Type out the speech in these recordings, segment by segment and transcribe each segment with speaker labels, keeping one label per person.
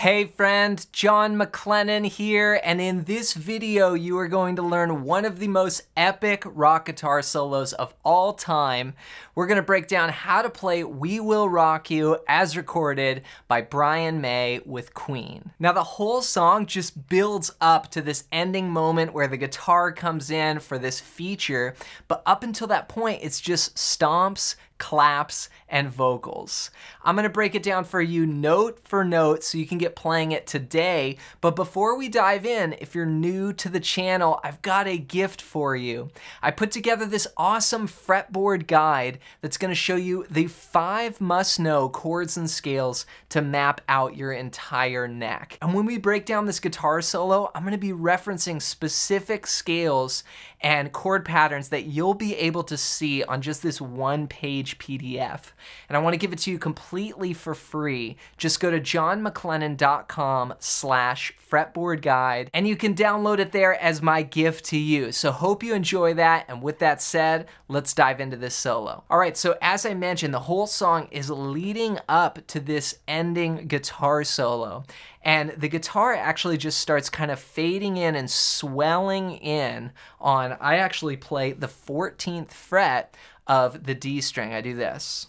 Speaker 1: Hey friend, John McLennan here, and in this video you are going to learn one of the most epic rock guitar solos of all time. We're going to break down how to play We Will Rock You as recorded by Brian May with Queen. Now the whole song just builds up to this ending moment where the guitar comes in for this feature, but up until that point it's just stomps, claps, and vocals. I'm gonna break it down for you note for note so you can get playing it today, but before we dive in, if you're new to the channel, I've got a gift for you. I put together this awesome fretboard guide that's gonna show you the 5 must-know chords and scales to map out your entire neck. And when we break down this guitar solo, I'm gonna be referencing specific scales and chord patterns that you'll be able to see on just this one-page PDF. And I want to give it to you completely for free. Just go to johnmclennan.com/fretboard guide and you can download it there as my gift to you. So hope you enjoy that, and with that said, let's dive into this solo. All right, so as I mentioned, the whole song is leading up to this ending guitar solo. And the guitar actually just starts kind of fading in and swelling in on, I actually play the 14th fret of the D string. I do this.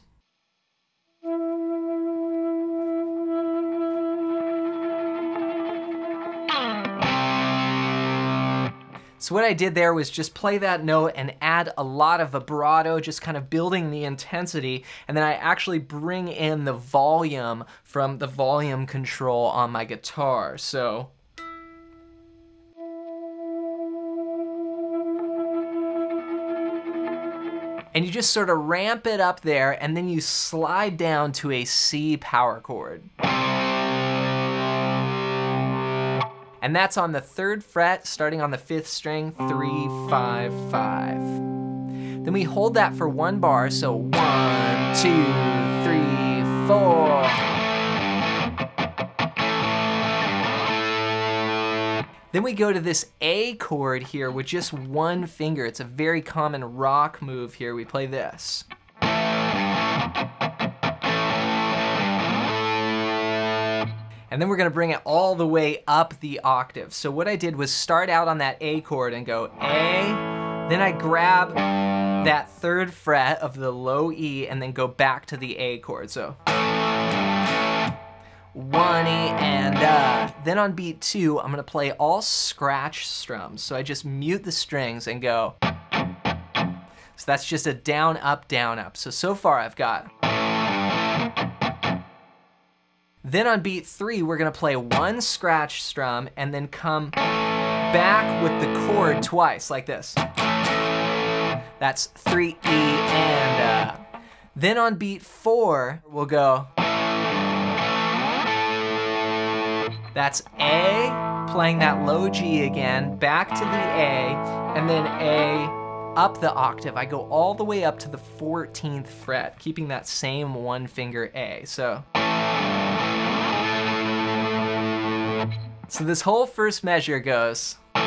Speaker 1: So what I did there was just play that note and add a lot of vibrato, just kind of building the intensity, and then I actually bring in the volume from the volume control on my guitar. So and you just sort of ramp it up there, and then you slide down to a C power chord. And that's on the 3rd fret, starting on the 5th string, 3, 5, 5. Then we hold that for 1 bar, so 1, 2, 3, 4. Then we go to this A chord here with just 1 finger. It's a very common rock move here. We play this. And then we're gonna bring it all the way up the octave. So what I did was start out on that A chord and go A, then I grab that 3rd fret of the low E and then go back to the A chord. So 1 E and then on beat 2, I'm gonna play all scratch strums. So I just mute the strings and go. So that's just a down, up, down, up. So far I've got. Then on beat 3, we're gonna play 1 scratch strum and then come back with the chord twice, like this. That's 3 E and Then on beat 4, we'll go. That's A, playing that low G again, back to the A, and then A up the octave. I go all the way up to the 14th fret, keeping that same 1 finger A. So this whole first measure goes. So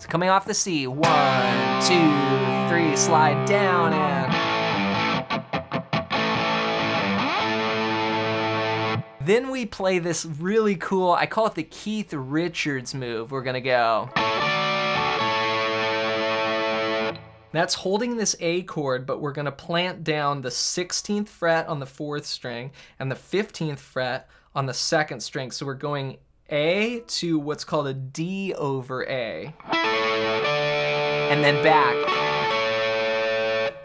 Speaker 1: coming off the C, 1, 2, 3, slide down and. Then we play this really cool, I call it the Keith Richards move. We're gonna go. That's holding this A chord, but we're gonna plant down the 16th fret on the 4th string and the 15th fret on the 2nd string. So we're going A to what's called a D over A. And then back.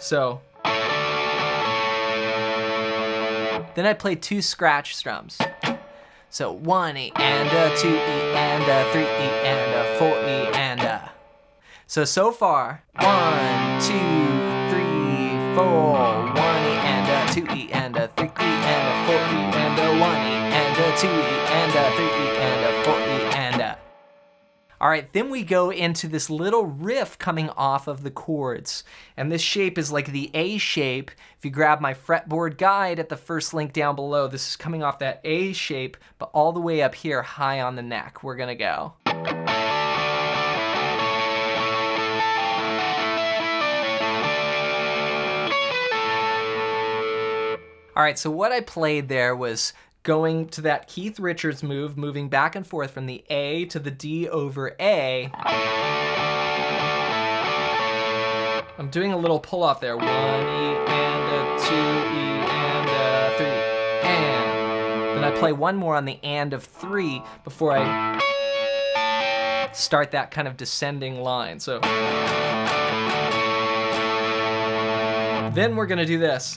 Speaker 1: So. Then I play 2 scratch strums. So 1 E and a 2 E and a 3 E and a 4 E and a. So far, 1, 2, 3, 4, 1 E and a 2 E and a 3 E and a 4 E and a 1 E and a 2 E and a 3 E and a 4 E and a. All right, then we go into this little riff coming off of the chords. And this shape is like the A shape. If you grab my fretboard guide at the first link down below, this is coming off that A shape, but all the way up here, high on the neck. We're gonna go. All right, so what I played there was going to that Keith Richards move, moving back and forth from the A to the D over A. I'm doing a little pull off there. 1 E and a 2 E and a 3 and. Then I play one more on the and of 3 before I start that kind of descending line. So then we're gonna do this.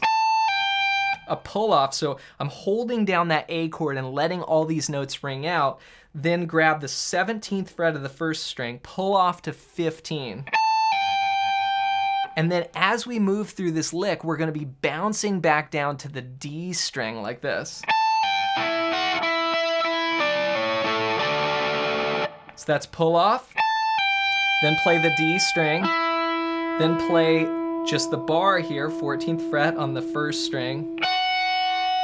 Speaker 1: A pull off, so I'm holding down that A chord and letting all these notes ring out, then grab the 17th fret of the first string, pull off to 15. And then as we move through this lick, we're gonna be bouncing back down to the D string like this. So that's pull off, then play the D string, then play just the bar here, 14th fret on the first string,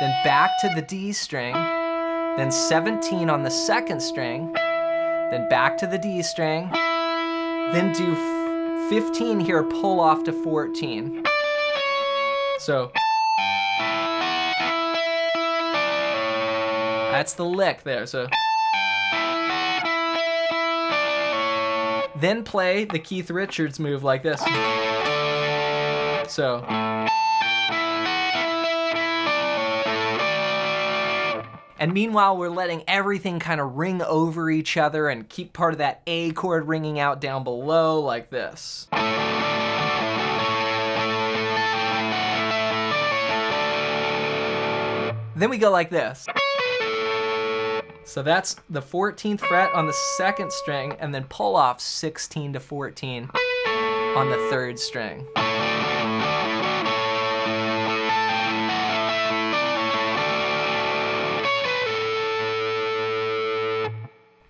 Speaker 1: then back to the D string, then 17 on the second string, then back to the D string, then do 15 here, pull off to 14. So that's the lick there. So then play the Keith Richards move like this. So and meanwhile, we're letting everything kind of ring over each other and keep part of that A chord ringing out down below like this. Then we go like this. So that's the 14th fret on the second string, and then pull off 16 to 14 on the third string.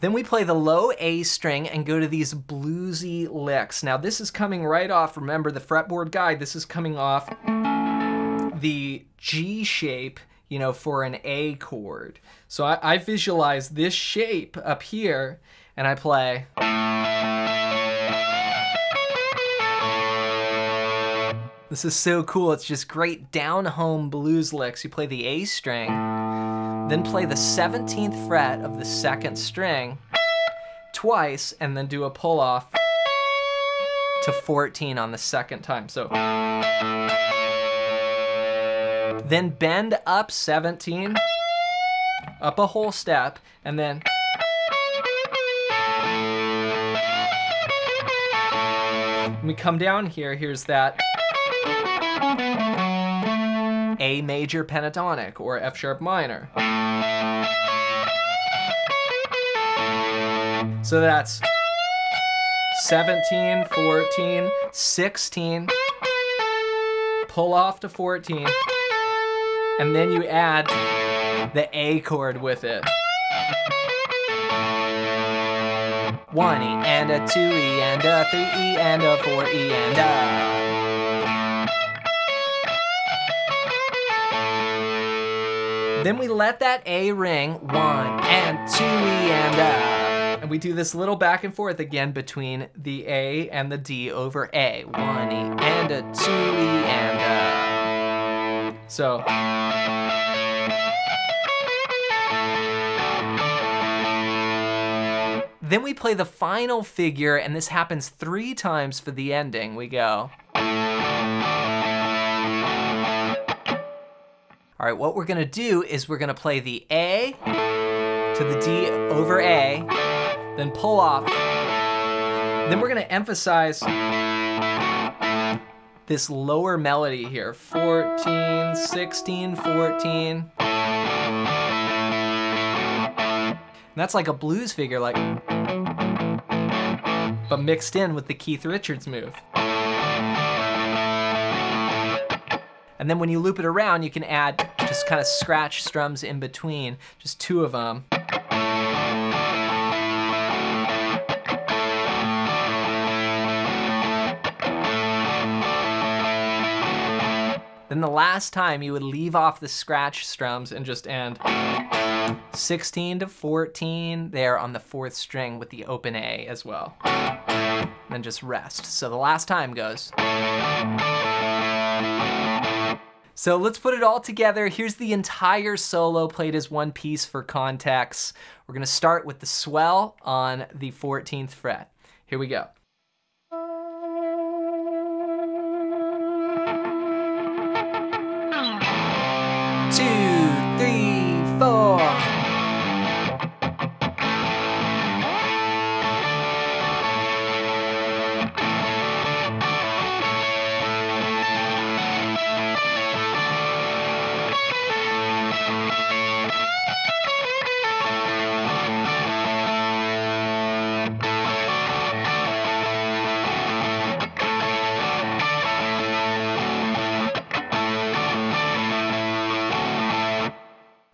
Speaker 1: Then we play the low A string and go to these bluesy licks. Now this is coming right off, remember the fretboard guide, this is coming off the G shape, you know, for an A chord. So I visualize this shape up here and I play. This is so cool, it's just great down-home blues licks. You play the A string, then play the 17th fret of the second string twice, and then do a pull off to 14 on the second time. So then bend up 17, up a whole step, and then when we come down here, here's that A major pentatonic or F sharp minor. So that's 17, 14, 16, pull off to 14, and then you add the A chord with it. 1 E and a 2 E and a 3 E and a 4 E and a. Then we let that A ring, 1 and 2 E and a. And we do this little back and forth again between the A and the D over A. 1 E and a 2 E and a. So. Then we play the final figure, and this happens 3 times for the ending. We go. All right, what we're gonna do is we're gonna play the A to the D over A, then pull off. Then we're gonna emphasize this lower melody here, 14, 16, 14. And that's like a blues figure, like, but mixed in with the Keith Richards move. And then when you loop it around, you can add just kind of scratch strums in between, just 2 of them. Then the last time you would leave off the scratch strums and just end 16 to 14 there on the 4th string with the open A as well. And then just rest. So the last time goes. So let's put it all together. Here's the entire solo played as one piece for context. We're gonna start with the swell on the 14th fret. Here we go. 2, 3, 4.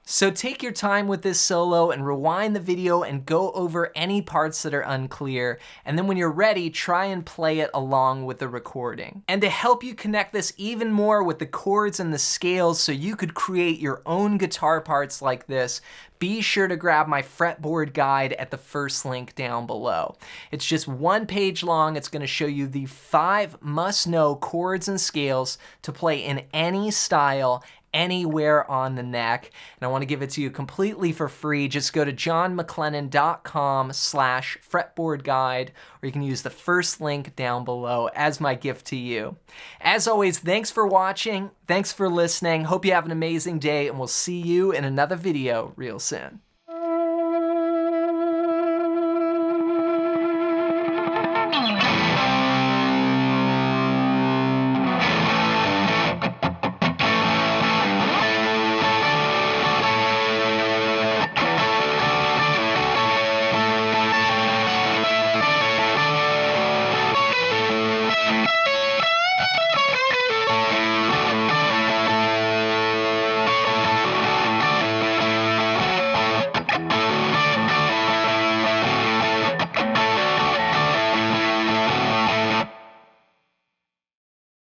Speaker 1: So take your time with this solo and rewind the video and go over any parts that are unclear. And then when you're ready, try and play it along with the recording. And to help you connect this even more with the chords and the scales so you could create your own guitar parts like this, be sure to grab my fretboard guide at the first link down below. It's just 1 page long. It's going to show you the 5 must-know chords and scales to play in any style, anywhere on the neck. And I want to give it to you completely for free. Just go to johnmclennan.com/fretboard guide, or you can use the first link down below as my gift to you. As always, thanks for watching. Thanks for listening. Hope you have an amazing day, and we'll see you in another video real soon.